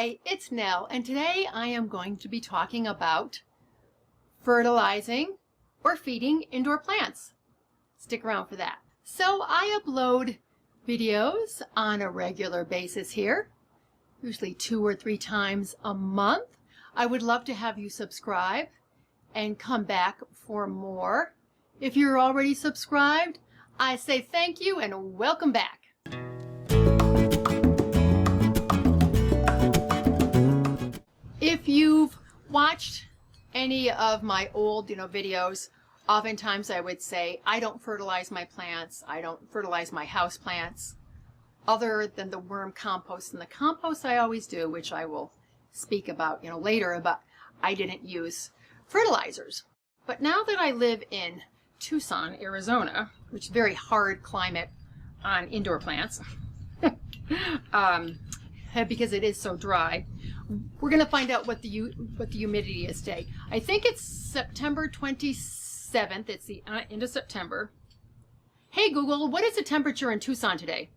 Hi, it's Nell, and today I am going to be talking about fertilizing or feeding indoor plants. Stick around for that. So I upload videos on a regular basis here, usually 2 or 3 times a month. I would love to have you subscribe and come back for more. If you're already subscribed, I say thank you and welcome back. If you've watched any of my old, videos, oftentimes I would say, I don't fertilize my plants. I don't fertilize my house plants other than the worm compost. And the compost I always do, which I will speak about, later, but I didn't use fertilizers. But now that I live in Tucson, Arizona, which is a very hard climate on indoor plants, because it is so dry, we're going to find out what the humidity is today. I think it's September 27th. It's the end of September. Hey Google, what is the temperature in Tucson today?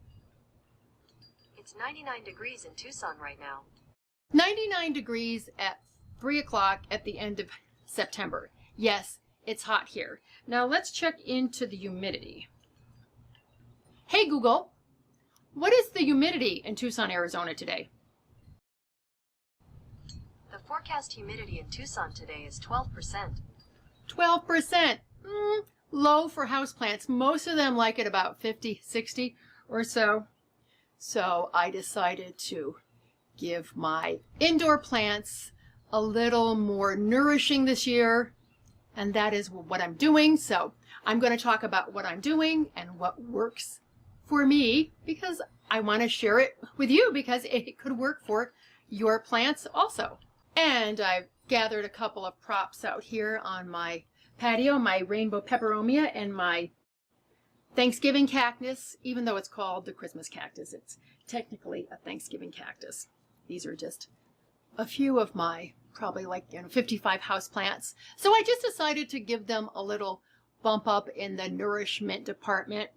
It's 99 degrees in Tucson right now. 99 degrees at 3 o'clock at the end of September. Yes, it's hot here. Now let's check into the humidity. Hey Google, what is the humidity in Tucson, Arizona today? The forecast humidity in Tucson today is 12%. 12%. Low for houseplants. Most of them like it about 50, 60 or so. So I decided to give my indoor plants a little more nourishing this year. And that is what I'm doing. So I'm going to talk about what I'm doing and what works for me, because I want to share it with you because it could work for your plants also. And I've gathered a couple of props out here on my patio, my rainbow peperomia and my Thanksgiving cactus. Even though it's called the Christmas cactus, it's technically a Thanksgiving cactus. These are just a few of my probably 55 house plants. So I just decided to give them a little bump up in the nourishment department.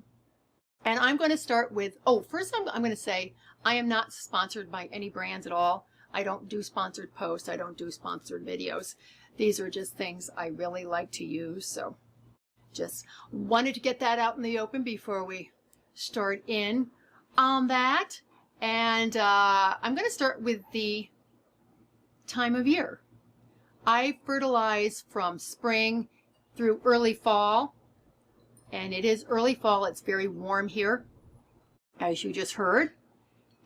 And I'm going to start with, first I'm going to say I am not sponsored by any brands at all. I don't do sponsored posts. I don't do sponsored videos. These are just things I really like to use. So just wanted to get that out in the open before we start in on that. And I'm going to start with the time of year. I fertilize from spring through early fall. And it is early fall. It's very warm here, as you just heard.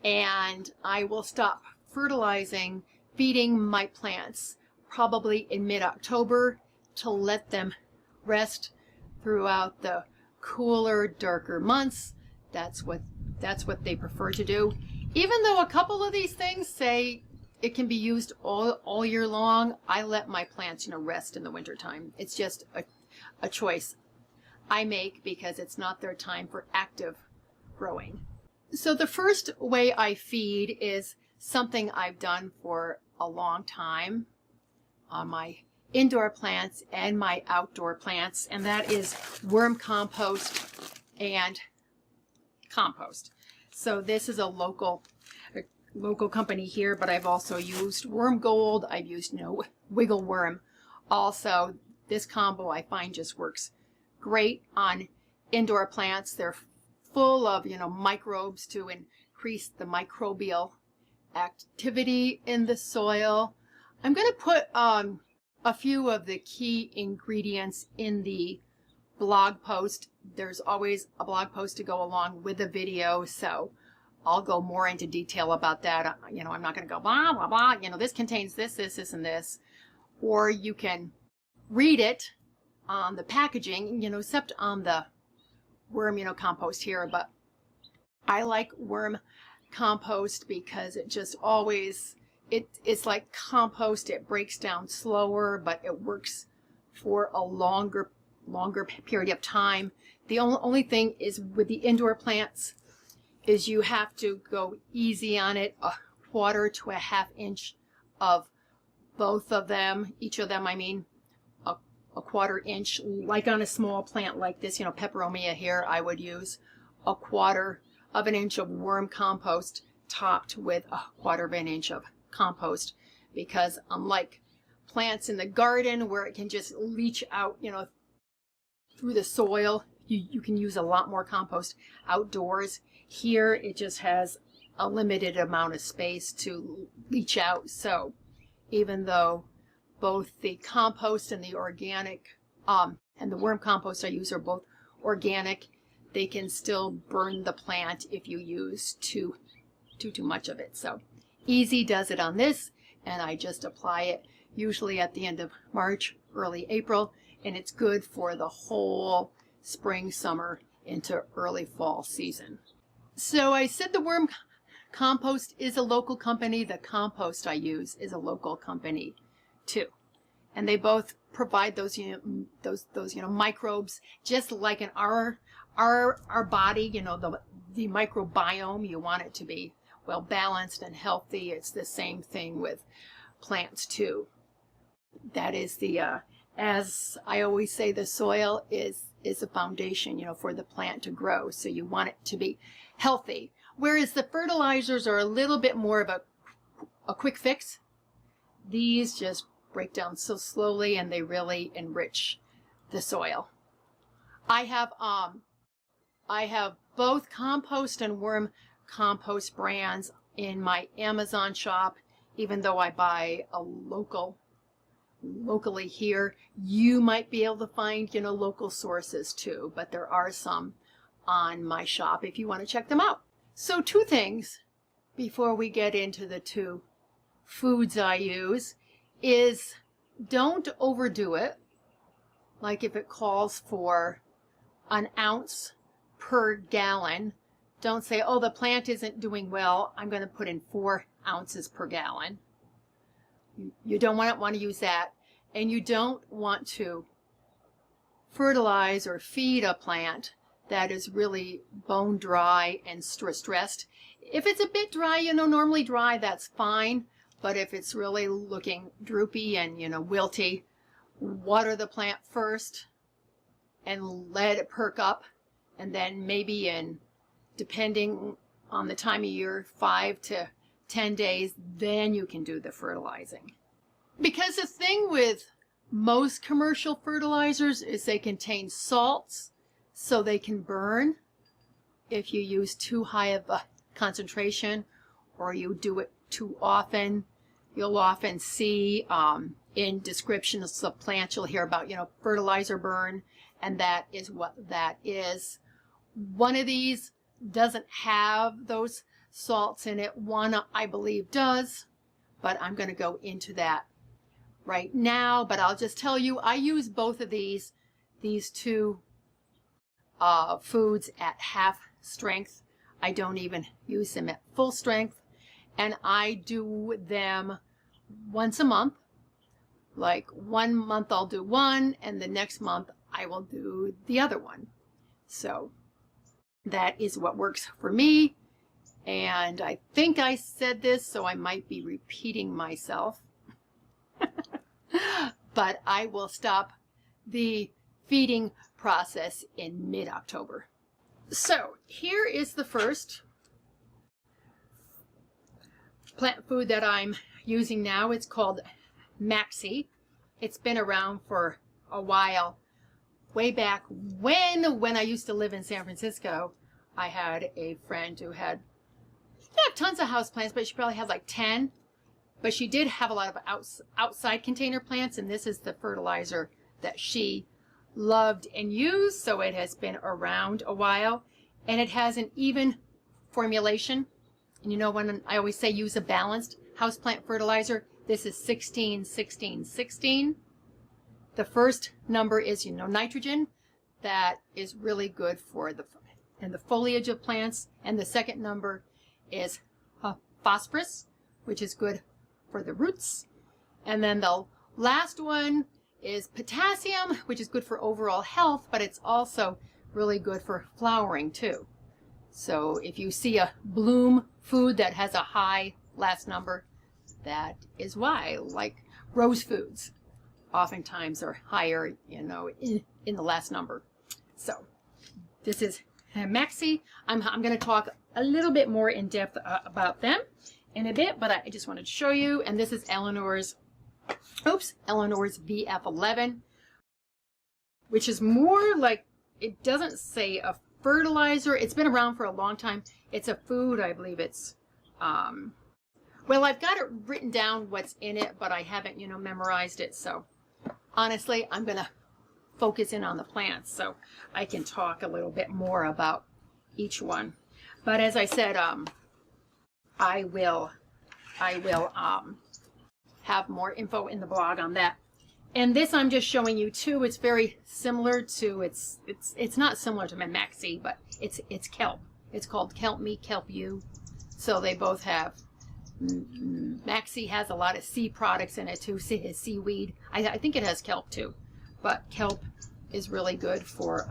And I will stop fertilizing, feeding my plants probably in mid-October to let them rest throughout the cooler, darker months. That's what they prefer to do. Even though a couple of these things say it can be used all year long, I let my plants, rest in the wintertime. It's just a choice I make because it's not their time for active growing. So the first way I feed is something I've done for a long time on my indoor plants and my outdoor plants, and that is worm compost and compost. So this is a local company here, but I've also used Worm Gold. I've used Wiggle Worm. Also, this combo I find just works great on indoor plants. They're full of microbes to increase the microbial activity in the soil. I'm going to put a few of the key ingredients in the blog post. There's always a blog post to go along with the video, so I'll go more into detail about that. I'm not going to go blah blah blah. This contains this, and this, or you can read it on the packaging, except on the worm, compost here. But I like worm compost because it just always, it's like compost. It breaks down slower, but it works for a longer period of time. The only thing is with the indoor plants is you have to go easy on it, 1/4 to 1/2 inch of both of them, each of them, I mean, a 1/4 inch, like on a small plant like this, peperomia here, I would use a 1/4 of an inch of worm compost topped with a 1/4 of an inch of compost, because unlike plants in the garden where it can just leach out, through the soil, you can use a lot more compost outdoors. Here it just has a limited amount of space to leach out. So even though both the compost and the organic and the worm compost I use are both organic, they can still burn the plant if you use too much of it. So Easy does it on this, and I just apply it usually at the end of March, early April, and it's good for the whole spring, summer into early fall season. So I said the worm compost is a local company. The compost I use is a local company too, and they both provide those microbes, just like in our body. The microbiome, you want it to be well balanced and healthy. It's the same thing with plants too. That is the as I always say, the soil is a foundation, for the plant to grow. So you want it to be healthy. Whereas the fertilizers are a little bit more of a quick fix. These just break down so slowly, and they really enrich the soil. I have both compost and worm compost brands in my Amazon shop. Even though I buy a locally here, you might be able to find local sources too, but there are some on my shop if you want to check them out. So 2 things before we get into the 2 foods I use is don't overdo it. Like if it calls for an ounce per gallon, don't say, oh, the plant isn't doing well, I'm going to put in 4 ounces per gallon. You don't want to use that, and you don't want to fertilize or feed a plant that is really bone dry and stressed. If it's a bit dry, normally dry, that's fine. But if it's really looking droopy and, wilty, water the plant first and let it perk up. And then maybe depending on the time of year, 5 to 10 days, then you can do the fertilizing. Because the thing with most commercial fertilizers is they contain salts, so they can burn if you use too high of a concentration or you do it too often. You'll often see in descriptions of plants, you'll hear about, fertilizer burn, and that is what that is. One of these doesn't have those salts in it. One, I believe, does, but I'm going to go into that right now. But I'll just tell you, I use both of these 2 foods at half strength. I don't even use them at full strength, and I do them once a month. Like 1 month I'll do one, and the next month I will do the other one. So that is what works for me. And I think I said this, so I might be repeating myself. But I will stop the feeding process in mid-October. So here is the first plant food that I'm using now. It's called Maxi. It's been around for a while. Way back when I used to live in San Francisco, I had a friend who had tons of houseplants, but she probably had like 10. But she did have a lot of outside container plants, and this is the fertilizer that she loved and used. So it has been around a while, and it has an even formulation. And when I always say use a balanced houseplant fertilizer, this is 16, 16, 16. The first number is, nitrogen. That is really good for the foliage of plants. And the second number is phosphorus, which is good for the roots. And then the last one is potassium, which is good for overall health, but it's also really good for flowering too. So if you see a bloom food that has a high last number, that is why, like rose foods oftentimes are higher, in the last number. So this is Maxi. I'm going to talk a little bit more in depth about them. in a bit, but I just wanted to show you. And this is Eleanor's VF11, which is more like, it doesn't say a fertilizer. It's been around for a long time. It's a food, I believe it's, well, I've got it written down what's in it, but I haven't, memorized it. So honestly, I'm going to focus in on the plants so I can talk a little bit more about each one. But as I said, I will have more info in the blog on that. And this I'm just showing you too. It's very similar to, it's not similar to my Maxi, but it's kelp. It's called Kelp Me, Kelp You. So they both have, Maxi has a lot of sea products in it too, seaweed. I think it has kelp too, but kelp is really good for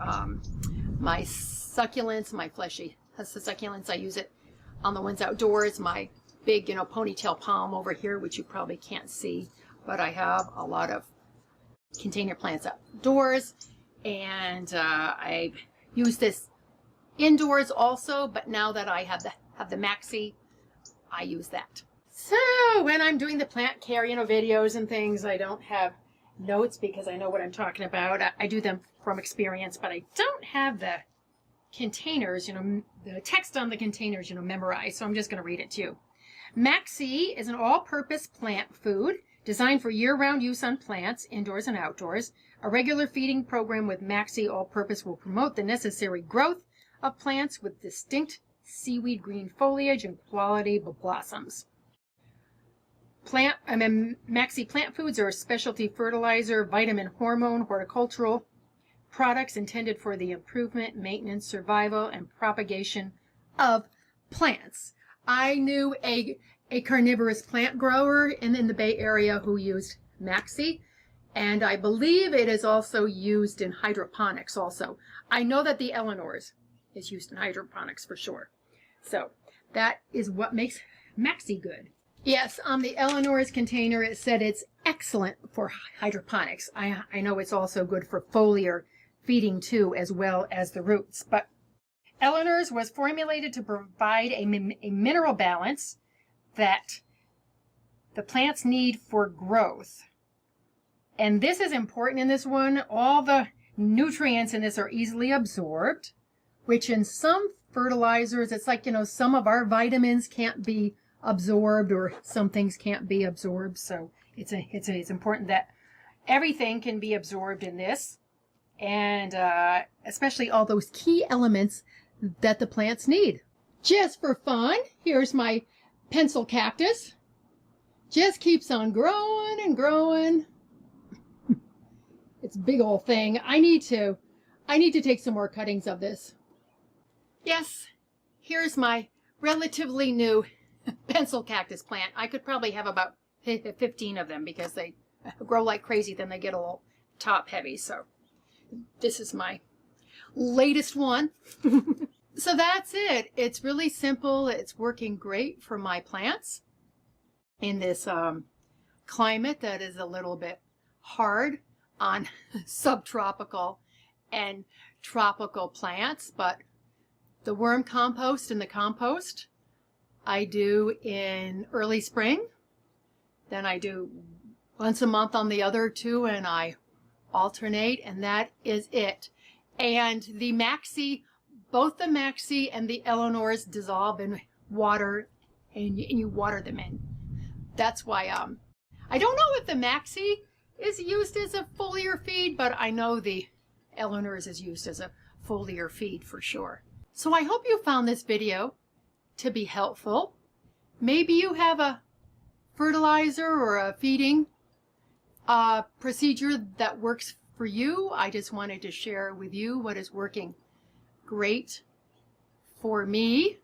my succulents, my fleshy succulents. I use it on the ones outdoors. My big, ponytail palm over here, which you probably can't see, but I have a lot of container plants outdoors, and I use this indoors also, but now that I have the Maxi, I use that. So when I'm doing the plant care, videos and things, I don't have notes because I know what I'm talking about. I do them from experience, but I don't have the containers, the text on the containers, memorized. So I'm just going to read it to you. Maxi is an all-purpose plant food designed for year-round use on plants, indoors and outdoors. A regular feeding program with Maxi All-Purpose will promote the necessary growth of plants with distinct seaweed green foliage and quality blossoms. Maxi plant foods are a specialty fertilizer, vitamin, hormone, horticultural products intended for the improvement, maintenance, survival, and propagation of plants. I knew a carnivorous plant grower in the Bay Area who used Maxi, and I believe it is also used in hydroponics also. I know that the Eleanor's is used in hydroponics for sure. So that is what makes Maxi good. Yes, on the Eleanor's container it said it's excellent for hydroponics. I know it's also good for foliar feeding too, as well as the roots. But Eleanor's was formulated to provide a mineral balance that the plants need for growth. And this is important in this one. All the nutrients in this are easily absorbed, which in some fertilizers, it's like, some of our vitamins can't be absorbed, or some things can't be absorbed. So it's important that everything can be absorbed in this, and especially all those key elements that the plants need. Just for fun, here's my pencil cactus. Just keeps on growing and growing. It's a big old thing. I need to take some more cuttings of this. Yes, here's my relatively new pencil cactus plant. I could probably have about 15 of them because they grow like crazy, then they get a little top heavy. So this is my latest one. So that's it. It's really simple. It's working great for my plants in this climate that is a little bit hard on subtropical and tropical plants. But the worm compost and the compost I do in early spring. Then I do once a month on the other two, and I alternate, and that is it. And the Maxi, both the Maxi and the Eleanor's dissolve in water, and you water them in. That's why I don't know if the Maxi is used as a foliar feed, but I know the Eleanor's is used as a foliar feed for sure. So I hope you found this video to be helpful. Maybe you have a fertilizer or a feeding procedure that works for you. I just wanted to share with you what is working great for me.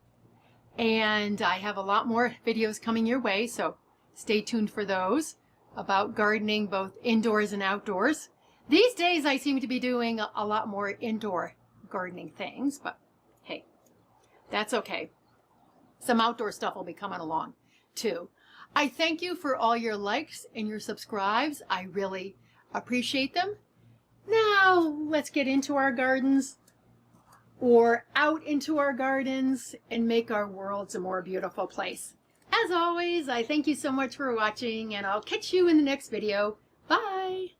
And I have a lot more videos coming your way, so stay tuned for those about gardening both indoors and outdoors. These days I seem to be doing a lot more indoor gardening things, but hey, that's okay. Some outdoor stuff will be coming along too. I thank you for all your likes and your subscribes. I really appreciate them. Now let's get into our gardens, or out into our gardens, and make our worlds a more beautiful place. As always, I thank you so much for watching, and I'll catch you in the next video. Bye!